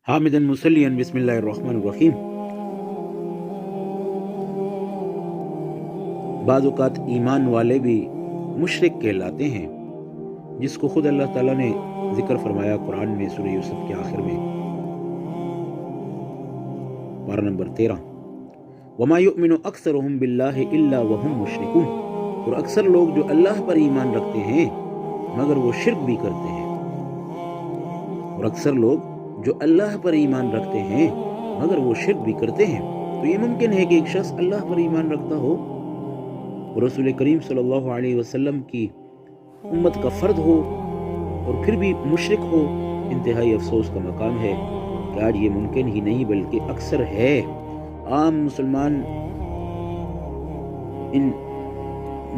حامدًا مصليًا بسم الله الرحمن الرحیم۔ بعض اوقات ایمان والے بھی مشرک کہلاتے ہیں، جس کو خود اللہ تعالیٰ نے ذکر فرمایا قرآن میں سورہ یوسف کے آخر میں پارہ نمبر 13، وَمَا يُؤْمِنُ أَكْثَرُهُمْ بِاللَّهِ إِلَّا وَهُمْ مُشْرِكُونَ، اور اکثر لوگ جو اللہ پر ایمان رکھتے ہیں مگر وہ شرک بھی کرتے ہیں، اور اکثر لوگ جو اللہ پر ایمان رکھتے ہیں مگر وہ شرک بھی کرتے ہیں۔ تو یہ ممکن ہے کہ ایک شخص اللہ پر ایمان رکھتا ہو اور رسول کریم صلی اللہ علیہ وسلم کی امت کا فرد ہو اور پھر بھی مشرک ہو۔ انتہائی افسوس کا مقام ہے کہ آج یہ ممکن ہی نہیں بلکہ اکثر ہے۔ عام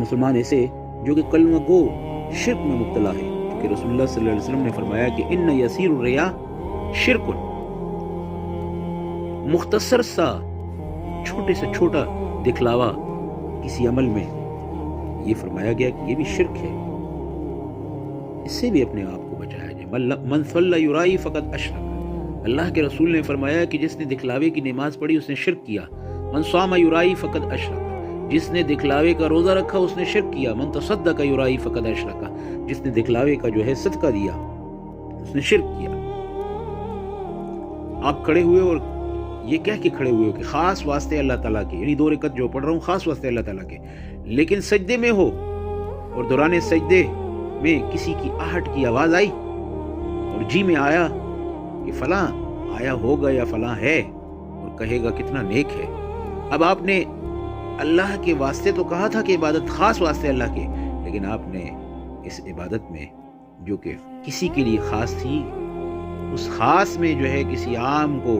مسلمان ایسے جو کہ کلمہ گو شرک میں مبتلا ہے، کیونکہ رسول اللہ صلی اللہ علیہ وسلم نے فرمایا کہ ان یسیر الریا شرک، مختصر سا چھوٹے سے چھوٹا دکھلاوا کسی عمل میں، یہ فرمایا گیا کہ یہ بھی شرک ہے۔ اس سے بھی اپنے آپ کو بچایا جائے۔ من صلی یرائی فقط اشرک، اللہ کے رسول نے فرمایا کہ جس نے دکھلاوے کی نماز پڑھی اس نے شرک کیا۔ من صام یرائی فقط اشرک، جس نے دکھلاوے کا روزہ رکھا اس نے شرک کیا۔ من تصدق یرائی فقط اشرک، جس نے دکھلاوے کا جو ہے صدقہ دیا اس نے شرک کیا۔ آپ کھڑے ہوئے اور یہ کہہ کے کھڑے ہوئے ہو کہ خاص واسطے اللہ تعالیٰ کے، یعنی 2 رکعت جو پڑھ رہا ہوں خاص واسطے اللہ تعالیٰ کے، لیکن سجدے میں ہو اور دوران سجدے میں کسی کی آہٹ کی آواز آئی اور جی میں آیا کہ فلاں آیا ہوگا یا فلاں ہے، اور کہے گا کتنا نیک ہے۔ اب آپ نے اللہ کے واسطے تو کہا تھا کہ عبادت خاص واسطے اللہ کے، لیکن آپ نے اس عبادت میں جو کہ کسی کے لیے خاص تھی، اس خاص میں جو ہے کسی عام کو،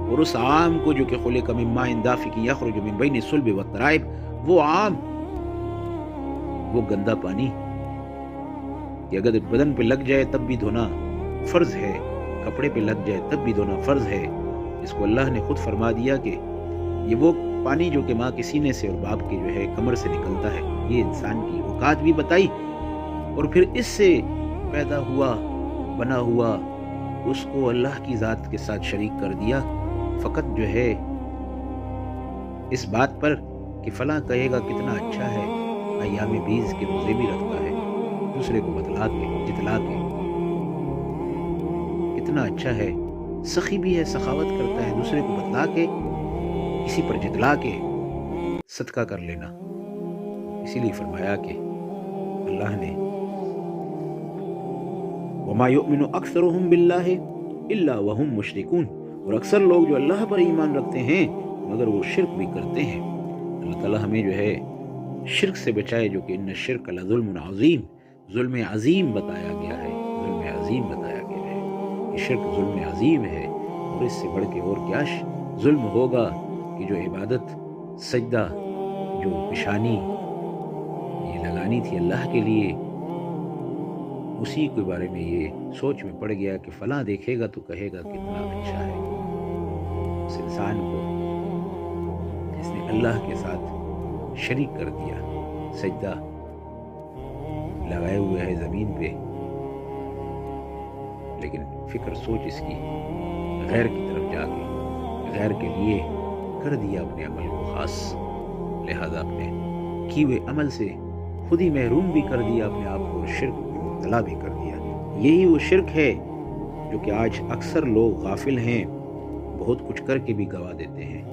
اور اس عام کو جو کہ خلق من ماء دافق یخرج من بین الصلب والترائب، وہ عام، وہ گندا پانی کہ اگر بدن پہ لگ جائے تب بھی دھونا فرض ہے، کپڑے پہ لگ جائے تب بھی دھونا فرض ہے، اس کو اللہ نے خود فرما دیا کہ یہ وہ پانی جو کہ ماں کے سینے سے اور باپ کے جو ہے کمر سے نکلتا ہے، یہ انسان کی اوقات بھی بتائی، اور پھر اس سے پیدا ہوا بنا ہوا اس کو اللہ کی ذات کے ساتھ شریک کر دیا، فقط جو ہے اس بات پر کہ فلاں کہے گا کتنا اچھا ہے، ایام بیز کے روزے بھی رکھتا ہے، دوسرے کو جتلا کے کتنا اچھا ہے، سخی بھی ہے، سخاوت کرتا ہے، دوسرے کو بتلا کے کسی پر جتلا کے صدقہ کر لینا۔ اسی لیے فرمایا کہ اللہ نے وَمَا يُؤْمِنُ أَكْثَرُهُمْ بِاللَّهِ إِلَّا وَهُمْ مُشْرِكُونَ، اور اکثر لوگ جو اللہ پر ایمان رکھتے ہیں مگر وہ شرک بھی کرتے ہیں۔ اللہ تعالیٰ ہمیں جو ہے شرک سے بچائے، جو کہ ان الشرک لظلم عظیم، ظلم عظیم بتایا گیا ہے، ظلم عظیم بتایا گیا ہے، یہ شرک ظلم عظیم ہے، اور اس سے بڑھ کے اور کیا ظلم ہوگا کہ جو عبادت سجدہ جو پیشانی یہ لگانی تھی اللہ کے لیے، اسی کے بارے میں یہ سوچ میں پڑ گیا کہ فلاں دیکھے گا تو کہے گا کتنا اچھا ہے۔ اس انسان کو جس نے اللہ کے ساتھ شریک کر دیا، سجدہ لگائے ہوئے ہے زمین پہ، لیکن فکر سوچ اس کی غیر کی طرف جا کے غیر کے لیے کر دیا اپنے عمل کو خاص، لہذا اپنے کیے ہوئے عمل سے خود ہی محروم بھی کر دیا اپنے آپ کو، شرک میں مبتلا بھی کر دیا۔ یہی وہ شرک ہے جو کہ آج اکثر لوگ غافل ہیں، بہت کچھ کر کے بھی گوا دیتے ہیں،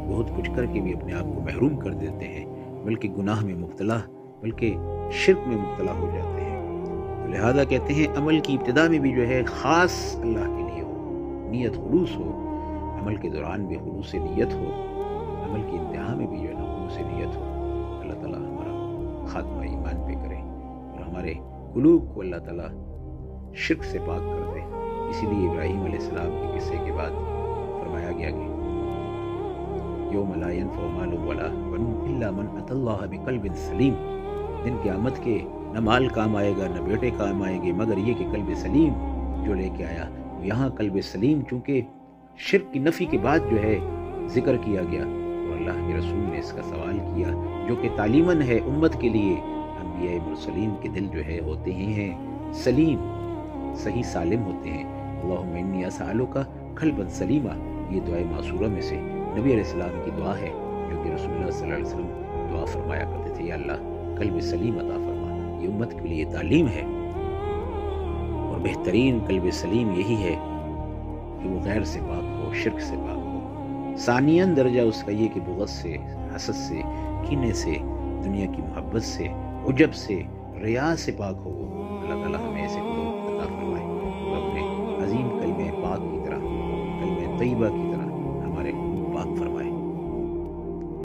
بہت کچھ کر کے بھی اپنے آپ کو محروم کر دیتے ہیں، بلکہ گناہ میں مبتلا، بلکہ شرک میں مبتلا ہو جاتے ہیں۔ تو لہذا کہتے ہیں عمل کی ابتدا میں بھی جو ہے خاص اللہ کے لیے ہو، نیت خلوص ہو، عمل کے دوران بھی خلوص نیت ہو، عمل کی انتہا میں بھی جو ہے نا خلوص نیت ہو۔ اللہ تعالیٰ ہمارا خاتمہ ایمان پہ کرے اور ہمارے قلوب کو اللہ تعالیٰ شرک سے پاک کر دے۔ اسی لیے ابراہیم علیہ السلام کے قصے کے بعد فرمایا گیا کہ یوم لا ینفع مال ولا بنون الا من اتی اللہ بقلب سلیم، دن قیامت کے نہ مال کام آئے گا نہ بیٹے کام آئیں گے مگر یہ کہ قلب سلیم جو لے کے آیا۔ یہاں قلب سلیم چونکہ شرک کی نفی کے بعد جو ہے ذکر کیا گیا، اور اللہ کے رسول نے اس کا سوال کیا جو کہ تعلیماً ہے امت کے لیے۔ انبیاء مرسلین کے دل جو ہے ہوتے ہی ہیں سلیم، صحیح سالم ہوتے ہیں۔ اللہم انی اسألک قلبًا سلیمہ، یہ دعائے معصورہ میں سے نبی علیہ السلام کی دعا ہے، جو کہ رسول اللہ صلی اللہ علیہ وسلم دعا فرمایا کرتے تھے، یا اللہ قلب سلیم عطا فرما۔ یہ امت کے لیے تعلیم ہے، اور بہترین قلب سلیم یہی ہے کہ وہ غیر سے پاک ہو، شرک سے پاک ہو۔ ثانیاً درجہ اس کا یہ کہ بغض سے، حسد سے، کینے سے، دنیا کی محبت سے، عجب سے، ریا سے پاک ہو۔ اللہ تعالیٰ ہمیں ایسے قلوب عطا فرمائے، وہ اپنے عظیم کلمہ پاک کی طرح، کلمہ طیبہ کی